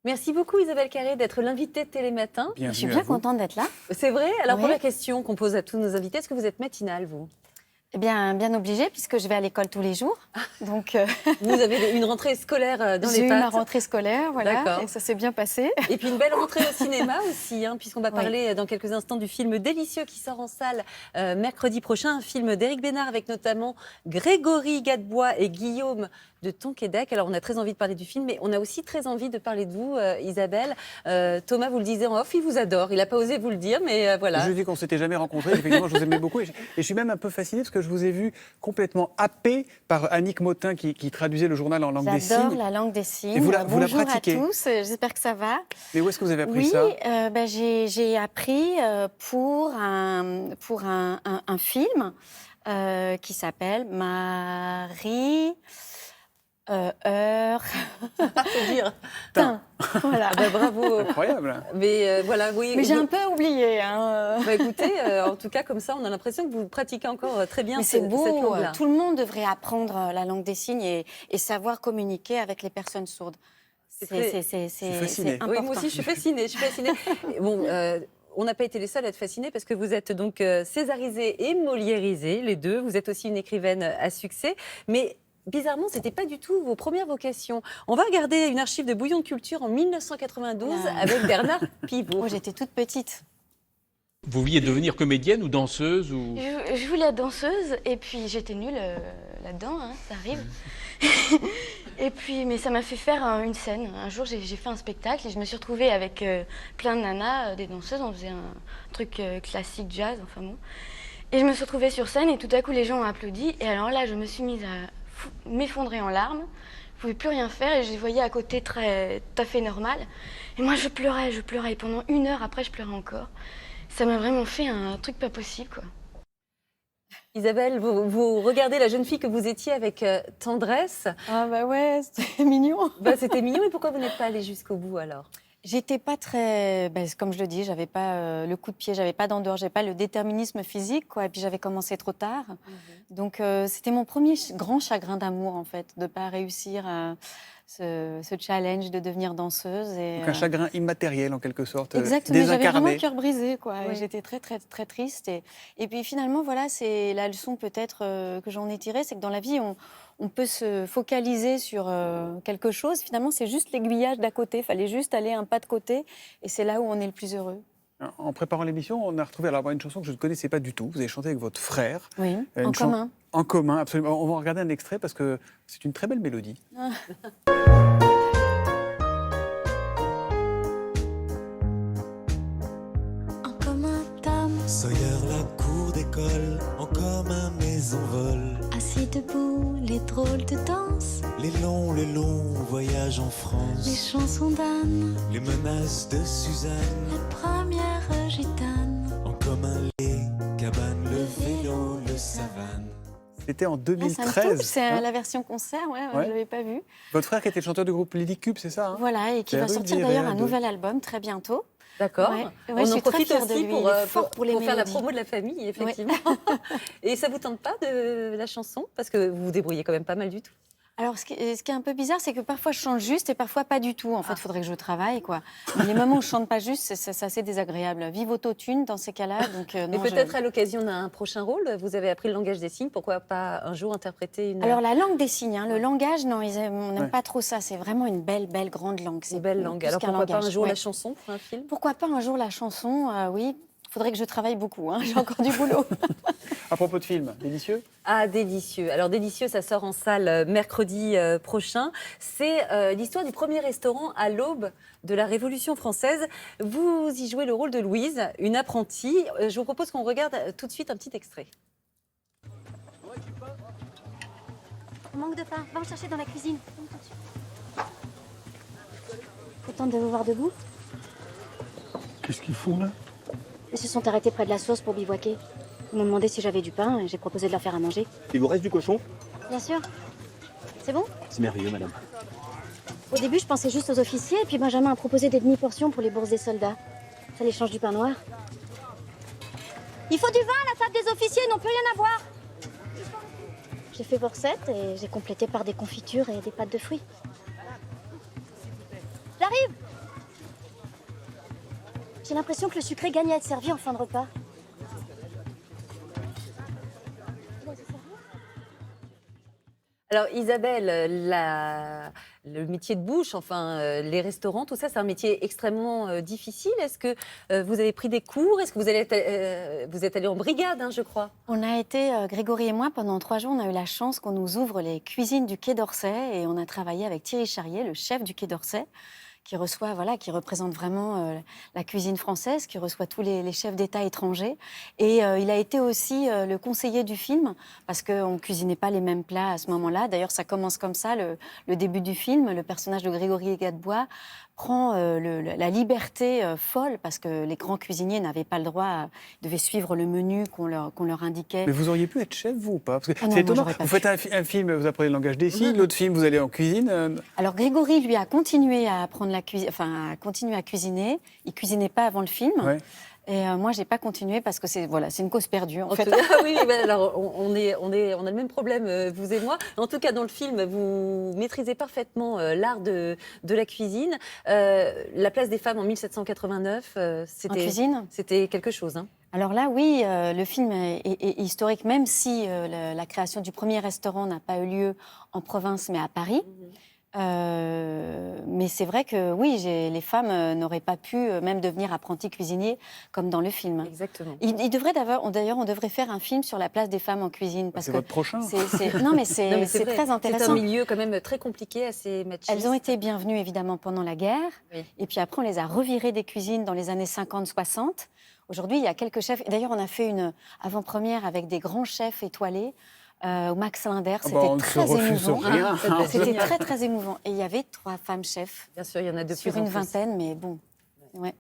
Merci beaucoup Isabelle Carré d'être l'invitée de Télématin. Je suis Bienvenue à bien vous. contente d'être là. C'est vrai? Alors Oui. première question qu'on pose à tous nos invités, est-ce que vous êtes matinale vous? Eh bien, bien obligée, puisque je vais à l'école tous les jours. Donc, Vous avez une rentrée scolaire dans j'ai les eu ma pattes. rentrée scolaire, voilà, D'accord. et ça s'est bien passé. Et puis une belle rentrée au cinéma aussi, puisqu'on va Oui. parler dans quelques instants du film Délicieux qui sort en salle mercredi prochain, un film d'Éric Bénard avec notamment Grégory Gadebois et Guillaume de Tonquédec. Alors on a très envie de parler du film, mais on a aussi très envie de parler de vous, Isabelle. Thomas, vous le disiez en off, il vous adore. Il n'a pas osé vous le dire, mais voilà. Je dis qu'on s'était jamais rencontrés. Effectivement, je vous aimais beaucoup. Et je suis même un peu fasciné parce que je vous ai vu complètement happé par Annick Motin qui traduisait le journal en langue des J'adore signes. la langue des signes. Et vous la Bonjour pratiquez? à tous, j'espère que ça va. Mais où est-ce que vous avez appris Oui, ça? j'ai appris pour un film qui s'appelle Marie... Faut dire. Tain. Voilà. Ah bah, bravo. Incroyable. Mais voilà, oui. Mais j'ai un peu oublié. Hein. Bah, écoutez, en tout cas, comme ça, on a l'impression que vous pratiquez encore très bien Mais c'est cette beau, langue-là. tout le monde devrait apprendre la langue des signes et savoir communiquer avec les personnes sourdes. C'est fasciné. important. Oui, moi aussi, je suis fascinée. Et bon, on n'a pas été les seuls à être fascinés parce que vous êtes donc césarisée et moliérisée, les deux. Vous êtes aussi une écrivaine à succès. Mais bizarrement, ce n'était pas du tout vos premières vocations. On va regarder une archive de Bouillon de Culture en 1992 avec Bernard Pivot. Moi, j'étais toute petite. Vous vouliez devenir comédienne ou danseuse ou... Je voulais être danseuse et puis j'étais nulle là-dedans, hein, ça arrive. Et puis, mais ça m'a fait faire une scène. Un jour, j'ai fait un spectacle et je me suis retrouvée avec plein de nanas, des danseuses. On faisait un truc classique jazz, enfin bon. Et je me suis retrouvée sur scène et tout à coup, les gens ont applaudi. Et alors là, je me suis mise à m'effondrer en larmes. Je ne pouvais plus rien faire et je les voyais à côté tout à fait normal. Et moi, je pleurais. Et pendant 1 heure après, je pleurais encore. Ça m'a vraiment fait un truc pas possible, quoi. Isabelle, vous regardez la jeune fille que vous étiez avec tendresse. Ah bah ouais, c'était mignon. Bah, c'était mignon, mais pourquoi vous n'êtes pas allée jusqu'au bout alors? J'étais pas très, comme je le dis, j'avais pas le coup de pied, j'avais pas d'endurance, j'avais pas le déterminisme physique, quoi. Et puis j'avais commencé trop tard. Donc c'était mon premier grand chagrin d'amour, en fait, de pas réussir ce challenge de devenir danseuse. Et, Donc un chagrin immatériel en quelque sorte, exactement, j'avais vraiment désincarné. le cœur brisé, quoi. Oui. Et j'étais très, très, très triste. Et puis finalement, voilà, c'est la leçon peut-être que j'en ai tirée, c'est que dans la vie, on peut se focaliser sur quelque chose. Finalement, c'est juste l'aiguillage d'à côté. Il fallait juste aller un pas de côté. Et c'est là où on est le plus heureux. En préparant l'émission, on a retrouvé alors, une chanson que je ne connaissais pas du tout. Vous avez chanté avec votre frère. Oui, Une en chan- commun. En commun, absolument. On va regarder un extrait parce que c'est une très belle mélodie. En commun, Tom, Sawyer, la cour d'école, en commun maison vol. assis debout, les drôles de danse, Les longs voyages en les France. chansons d'Anne, Les menaces de Suzanne. la première gitane. En commun les cabanes, le vélo, le savane. C'était en Ah, ça me 2013. touche, c'est hein. la version concert, ouais, Ouais. je ne l'avais pas vu. Votre frère qui était le chanteur du groupe Lily Cube, c'est ça hein? Voilà, et qui va Rue sortir Myriade. d'ailleurs un nouvel album très bientôt. D'accord. Ouais. Ouais, On je en suis très profite fière de aussi lui, pour, il est fort pour les faire la mélodies. promo de la famille, effectivement. Et ça vous tente pas de la chanson? Parce que vous vous débrouillez quand même pas mal du tout. Alors, ce qui est un peu bizarre, c'est que parfois je chante juste et parfois pas du tout. En fait, il faudrait que je travaille, quoi. Mais les moments où je chante pas juste, c'est assez désagréable. Vive autotune dans ces cas-là. Donc, Et non, peut-être à l'occasion d'un prochain rôle, vous avez appris le langage des signes, pourquoi pas un jour interpréter une... Alors, la langue des signes, hein, le langage, non, on n'aime Ouais. pas trop ça. C'est vraiment une belle grande langue. Une belle langue. plus Alors qu'un pourquoi pas un langage. jour Ouais. la chanson pour un film? Pourquoi pas un jour la chanson oui. Il faudrait que je travaille beaucoup. Hein. J'ai encore du boulot. À propos de film, délicieux. Ah, Délicieux. Alors, Délicieux, ça sort en salle mercredi prochain. C'est l'histoire du premier restaurant à l'aube de la Révolution française. Vous y jouez le rôle de Louise, une apprentie. Je vous propose qu'on regarde tout de suite un petit extrait. On manque de pain, va en chercher dans la cuisine. Content de vous voir debout. Qu'est-ce qu'ils font là? Ils se sont arrêtés près de la source pour bivouaquer. Ils m'ont demandé si j'avais du pain et j'ai proposé de leur faire à manger. Il vous reste du cochon? Bien sûr. C'est bon? C'est merveilleux, madame. Au début, je pensais juste aux officiers, et puis Benjamin a proposé des demi-portions pour les bourses des soldats. Ça les change du pain noir. Il faut du vin à la table des officiers, ils n'ont plus rien à boire. J'ai fait borset et j'ai complété par des confitures et des pâtes de fruits. J'arrive! J'ai l'impression que le sucré gagne à être servi en fin de repas. Alors Isabelle, le métier de bouche, enfin les restaurants, tout ça, c'est un métier extrêmement difficile. Est-ce que vous avez pris des cours? Est-ce que vous êtes allé en brigade, hein, je crois? On a été, Grégory et moi, pendant 3 jours, on a eu la chance qu'on nous ouvre les cuisines du Quai d'Orsay et on a travaillé avec Thierry Charrier, le chef du Quai d'Orsay, qui représente vraiment la cuisine française, qui reçoit tous les chefs d'État étrangers. Et il a été aussi le conseiller du film, parce qu'on ne cuisinait pas les mêmes plats à ce moment-là. D'ailleurs, ça commence comme ça, le début du film. Le personnage de Grégory Gadebois prend la liberté folle, parce que les grands cuisiniers n'avaient pas le droit, devaient suivre le menu qu'on leur indiquait. Mais vous auriez pu être chef, vous, ou pas? Parce que Ah non, c'est étonnant, moi, j'aurais pas vous faites un film, vous apprenez le langage des signes, l'autre film, vous allez en cuisine. Alors Grégory, lui, a continué à apprendre a continué à cuisiner. Il cuisinait pas avant le film. Ouais. Et moi, j'ai pas continué parce que c'est une cause perdue en fait. Oui, ben alors on a le même problème, vous et moi. En tout cas, dans le film, vous maîtrisez parfaitement l'art de la cuisine. La place des femmes en 1789, En cuisine. c'était quelque chose. Hein. Alors là, oui, le film est historique, même si la création du premier restaurant n'a pas eu lieu en province, mais à Paris. Mais c'est vrai que oui, les femmes n'auraient pas pu même devenir apprentis cuisiniers comme dans le film. Exactement. Il devrait d'ailleurs, on devrait faire un film sur la place des femmes en cuisine. Parce C'est que votre prochain. Non, mais c'est vrai. très intéressant. C'est un milieu quand même très compliqué, assez machiste. Elles ont été bienvenues évidemment pendant la guerre. Oui. Et puis après, on les a revirées des cuisines dans les années 50-60. Aujourd'hui, il y a quelques chefs. D'ailleurs, on a fait une avant-première avec des grands chefs étoilés. Au Max Linder, c'était on ne se très refuse émouvant. rien. C'était très très émouvant. Et il y avait 3 femmes chefs Bien sûr, il y en a de sur plus en une plus. vingtaine, mais bon. Ouais.